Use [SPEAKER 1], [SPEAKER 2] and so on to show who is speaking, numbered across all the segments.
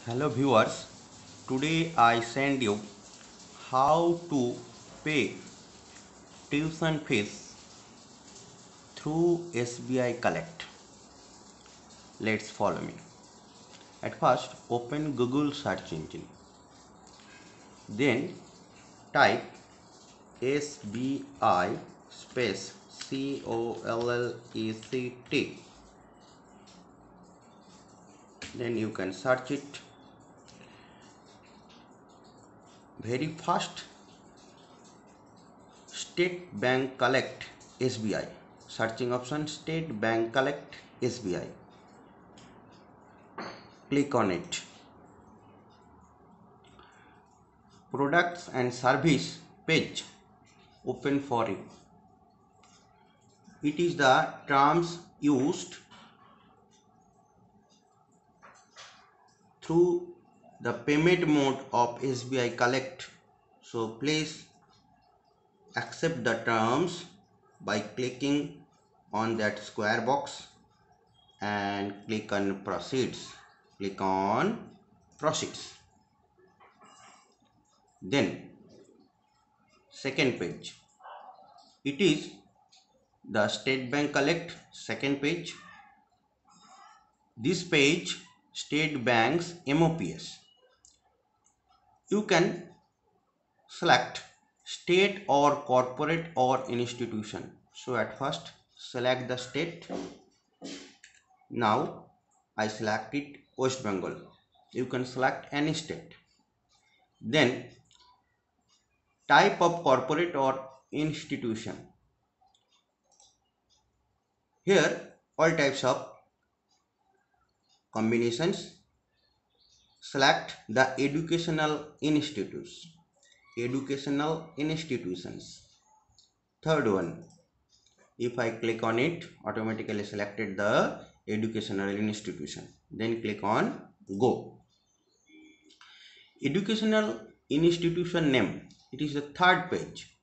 [SPEAKER 1] Hello viewers, today I send you how to pay tuition fees through SBI Collect. Let's follow me. At first open Google search engine. Then type SBI space COLLECT. Then you can search it. Very fast State Bank Collect SBI. Searching option State Bank Collect SBI. Click on it. Products and service page open for you. It is the terms used through the payment mode of SBI Collect. So please accept the terms by clicking on that square box and click on proceeds. Click on proceeds. Then second page. It is the State Bank Collect second page. This page State Bank's MOPS. You can select state or corporate or institution. So at first select the state. Now I select it West Bengal. You can select any state. Then type of corporate or institution. Here all types of combinations. Select the educational institutes. Educational institutions. Third one, if I click on it, automatically selected the educational institution. Then click on go. Educational institution name, it is the third page.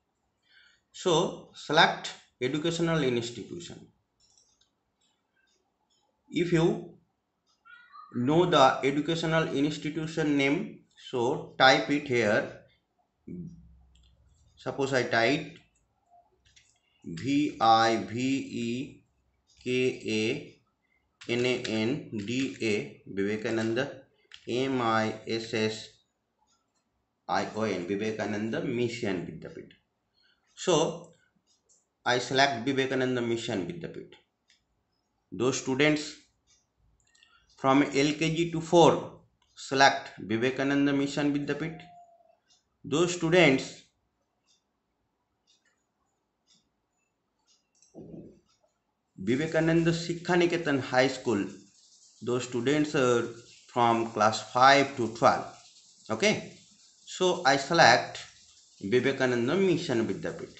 [SPEAKER 1] So select educational institution. If you know the educational institution name, so type it here. Suppose I type VIVEKANANDA Vivekananda MISSION Vivekananda Mission Vidyapit. So I select Vivekananda Mission Vidyapit. Those students from LKG to 4 select Vivekananda Mission Vidyapit. Those students Vivekananda Shikha High School, those students are from class 5 to 12. Okay, so I select Vivekananda Mission Vidyapit.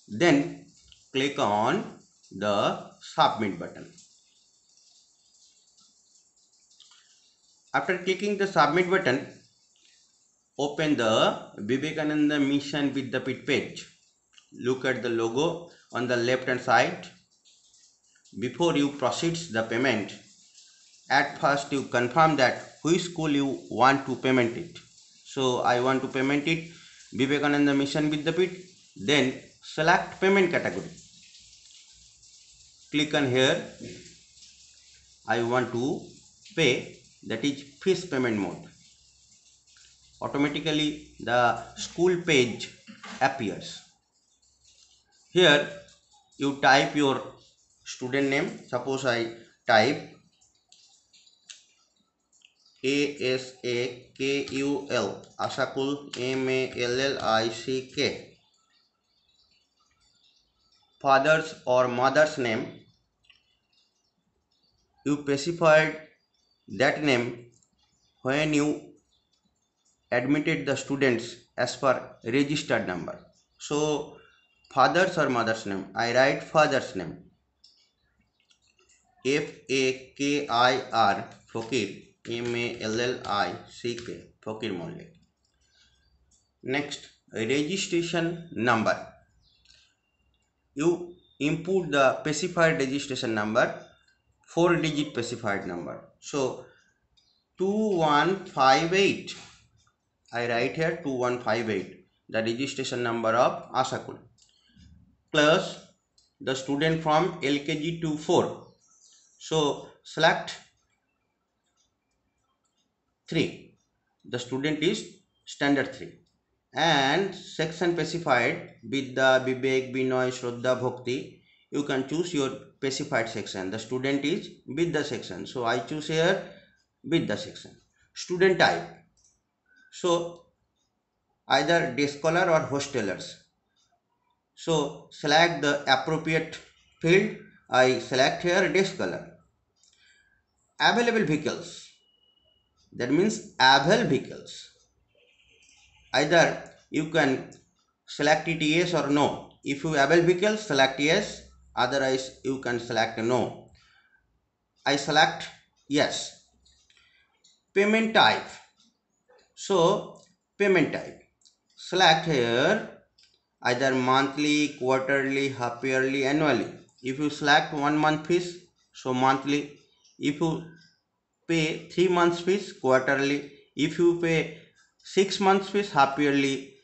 [SPEAKER 1] Then click on the submit button. After clicking the submit button, open the Vivekananda Mission Vidyapit page. Look at the logo on the left hand side. Before you proceed the payment, at first you confirm that which school you want to payment it. So I want to payment it Vivekananda Mission Vidyapit. Then select payment category. Click on here. I want to pay, that is fees payment mode. Automatically the school page appears. Here you type your student name. Suppose I type ASAKUL Asakul MALLICK. Father's or mother's name, you specified that name when you admitted the students as per registered number. So father's or mother's name, I write father's name FAKIR Fakir MALLICK Fakir Mollik. Next, registration number. You input the specified registration number, 4-digit specified number. So 2158. I write here 2158, the registration number of Asakul, plus the student from LKG to 4. So select 3. The student is standard 3. And section specified Vidya, Vivek, Binoy, Shraddha, Bhakti. You can choose your specified section. The student is Vidya section. So I choose here Vidya section. Student type. So either day scholar or hostelers. So select the appropriate field. I select here day scholar. Available vehicles. That means available vehicles. Either you can select it yes or no. If you avail vehicle, select yes, otherwise you can select no. I select yes. Payment type. So payment type, select here either monthly, quarterly, half yearly, annually. If you select 1 month fees, so monthly. If you pay 3 months fees, quarterly. If you pay 6 months fees, half yearly.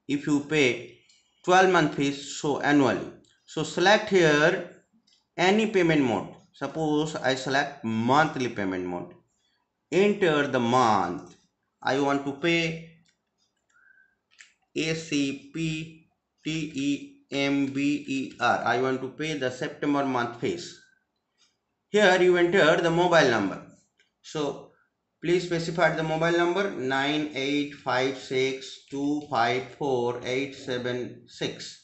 [SPEAKER 1] If you pay 12 month fees, so annually. So select here any payment mode. Suppose I select monthly payment mode. Enter the month. I want to pay ACPTEMBER. I want to pay the September month fees. Here you enter the mobile number. So please specify the mobile number 9856254876.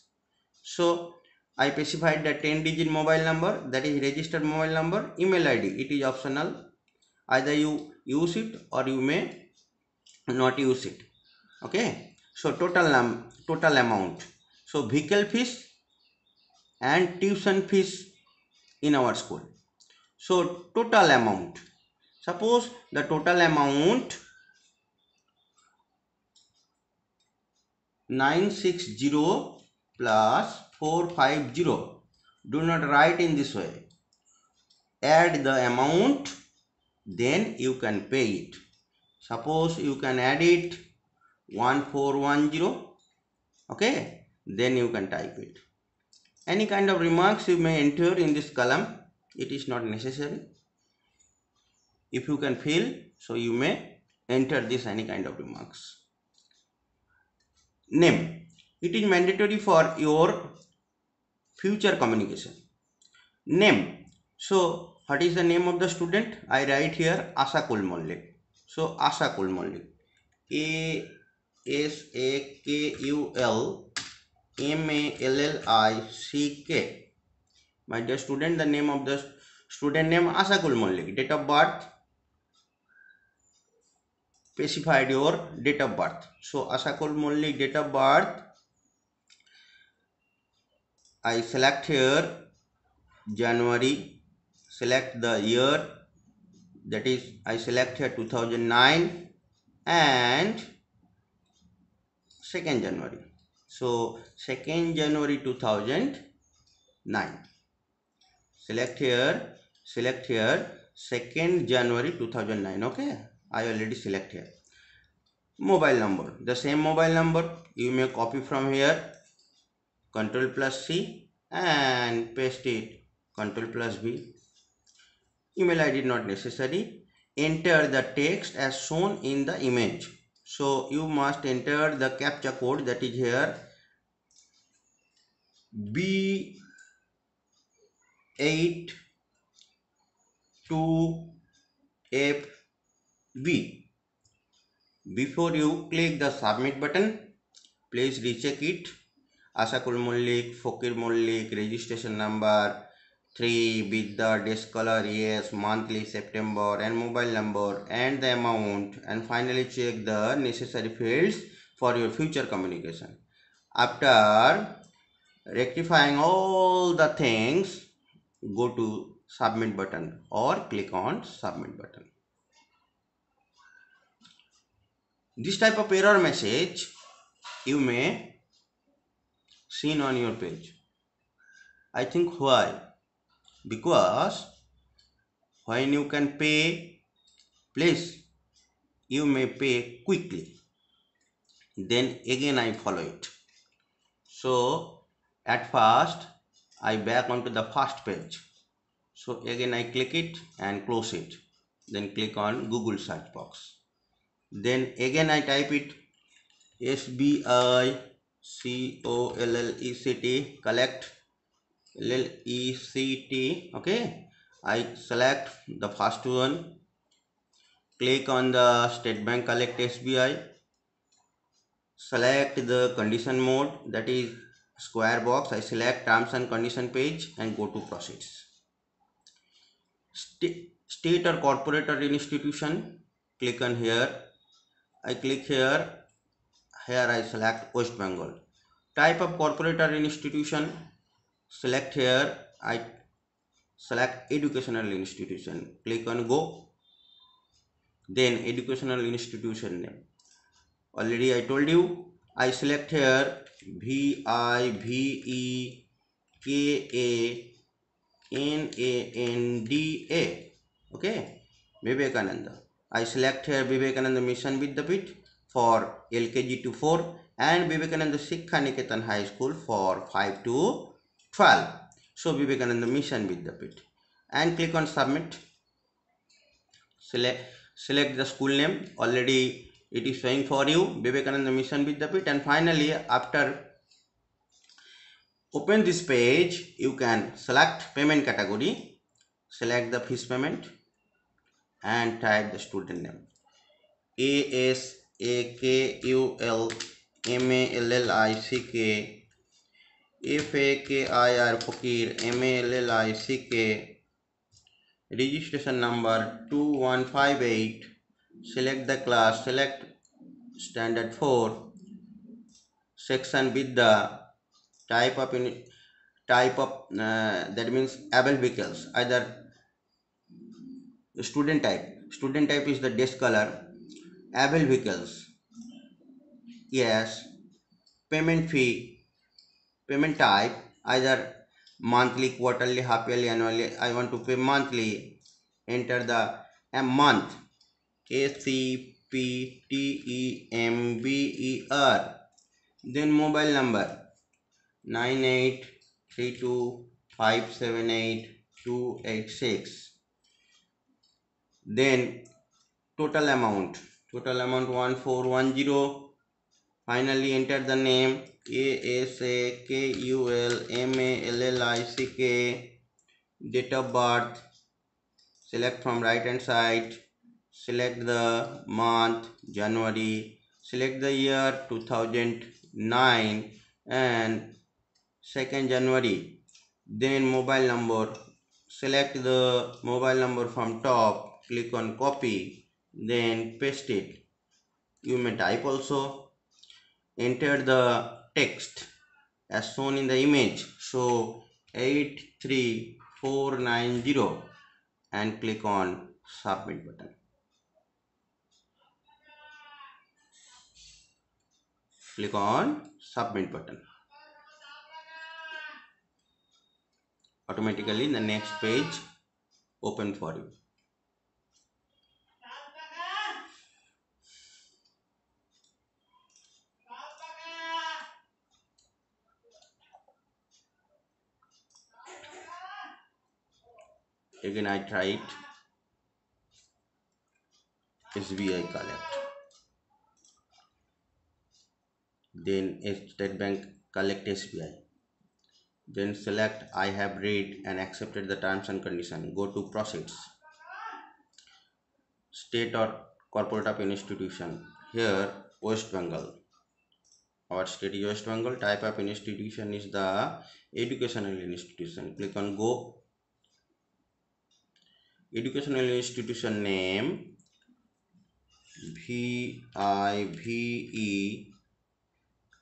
[SPEAKER 1] So I specified the 10-digit mobile number, that is registered mobile number. Email ID, it is optional. Either you use it or you may not use it. Okay. So total amount. So vehicle fees and tuition fees in our school. So total amount. Suppose the total amount 960 plus 450. Do not write in this way. Add the amount, then you can pay it. Suppose you can add it 1410. Okay, then you can type it. Any kind of remarks you may enter in this column. It is not necessary. If you can fill, so you may enter this any kind of remarks. Name. It is mandatory for your future communication. Name. So what is the name of the student? I write here Asakul Mallik. So Asakul Mallik. ASAKULMALLICK. My dear student, the name of the student name Asakul Mallik. Date of birth, specified your date of birth. So Asakul Mallik date of birth, I select here January, select the year, that is I select here 2009 and 2nd January. So 2nd January 2009. Select here 2nd January 2009. Okay, I already select here. Mobile number, the same mobile number you may copy from here, Ctrl plus C and paste it, Ctrl plus V. Email ID not necessary. Enter the text as shown in the image. So you must enter the captcha code, that is here B82FB. Before you click the submit button, please recheck it. Asakul Mallik, Fokir Mallik, registration number 3, Vidya, day scholar, yes, monthly, September, and mobile number and the amount, and finally check the necessary fields for your future communication. After rectifying all the things, go to submit button or click on submit button. This type of error message you may seen on your page. I think why? Because when you can pay, please you may pay quickly. Then again I follow it. So at first I back onto the first page. So again I click it and close it. Then click on Google search box. Then again I type it SBI COLLECT collect LECT. Okay, I select the first one, click on the State Bank Collect SBI, select the condition mode, that is square box. I select terms and condition page and go to proceeds. State or corporate or institution, click on here. I click here. Here I select West Bengal. Type of corporate or institution, select here. I select educational institution. Click on go. Then educational institution name. Already I told you. I select here VIVEKANANDA. Okay, Vivekananda. I select here Vivekananda Mission Vidyapit for LKG to 4 and Vivekananda Shiksha Niketan High School for 5 to 12. So Vivekananda Mission Vidyapit and click on submit. Select the school name. Already it is showing for you Vivekananda Mission Vidyapit, and finally after open this page you can select payment category, select the fees payment and type the student name ASAKULMALLICK FAKIR Fakir MALLICK, registration number 2158, select the class, select standard 4, section with the type of that means able vehicles, either student type is the desk color, able vehicles, yes, payment fee, payment type either monthly, quarterly, half yearly, annually. I want to pay monthly. Enter the month, ACPTEMBER. Then mobile number 9832578286. Then total amount 1410. Finally enter the name ASAKULMALLICK, date of birth, select from right hand side, select the month January, select the year 2009 and 2nd January. Then mobile number, select the mobile number from top, click on copy, then paste it. You may type also. Enter the text as shown in the image, so 83490 and click on submit button. Click on submit button. Automatically the next page open for you. Again I try it. SBI collect. Then State Bank collect SBI. Then select I have read and accepted the terms and condition. Go to proceeds. State or corporate of institution. Here West Bengal. Our state is West Bengal. Type of institution is the educational institution. Click on go. Educational institution name VIVE.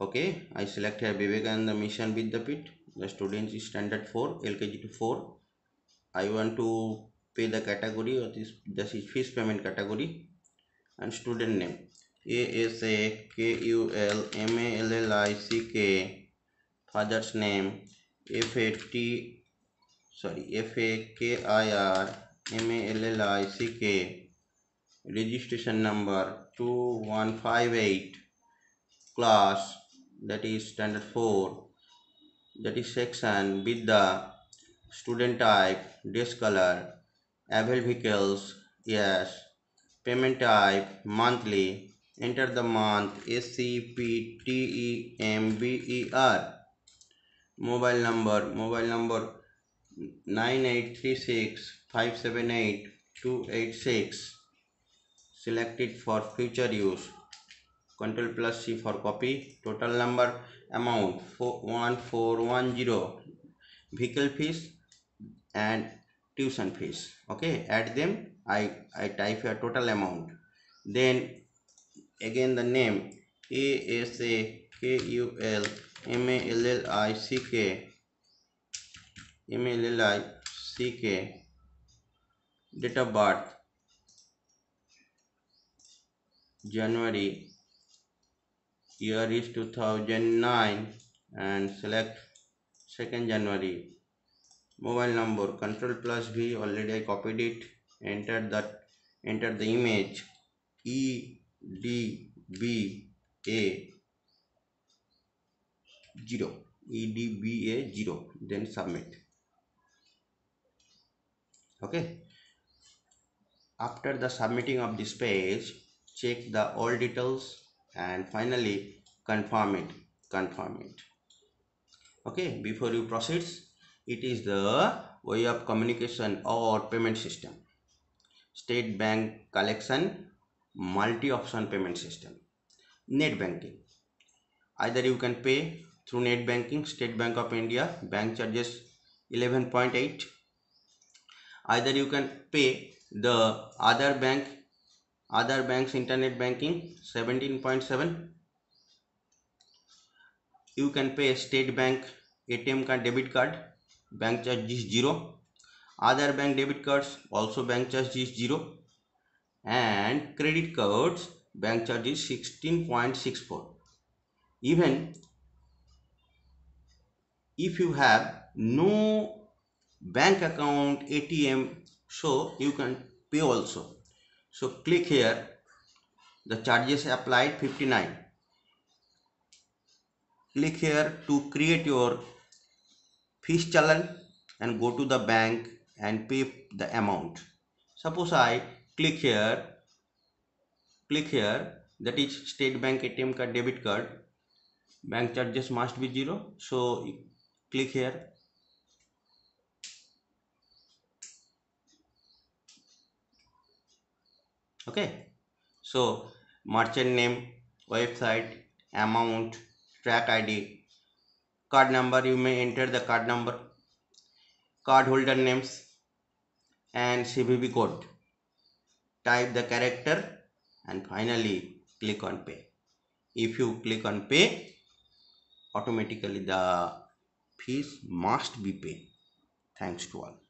[SPEAKER 1] Okay, I select here Vivekananda Mission Vidyapit. The student is standard 4, LKG to 4. I want to pay the category, or this is fees payment category, and student name ASAKULMALLICK, father's name FAKIR MALLICK, registration number 2158, class that is standard 4, that is section with the student type, dress color, available vehicles, yes, payment type, monthly, enter the month, SCPTEMBER, mobile number 9836578286, selected for future use, Ctrl plus C for copy, total number, amount 1410, vehicle fees and tuition fees. Okay, add them. I type a total amount, then again the name ASAKULMALLICK, date of birth January, year is 2009 and select 2nd January. Mobile number, Control plus V, already I copied it, enter the image EDBA0, then submit. Okay, after the submitting of this page, check the all details and finally confirm it. Okay, before you proceed, it is the way of communication or payment system. State Bank collection multi-option payment system. Net banking, either you can pay through net banking, State Bank of India, bank charges 11.8. Either you can pay the other banks internet banking 17.7. You can pay State Bank ATM card, debit card, bank charge is 0. Other bank debit cards also bank charge is 0, and credit cards bank charge is 16.64. Even if you have no bank account, ATM, so you can pay also. So click here, the charges applied 59. Click here to create your fees challan and go to the bank and pay the amount. Suppose I click here, that is State Bank ATM card, debit card, bank charges must be 0. So click here. Okay, so merchant name, website, amount, track ID, card number, you may enter the card number, card holder names and CVV code. Type the character and finally click on pay. If you click on pay, automatically the fees must be paid. Thanks to all.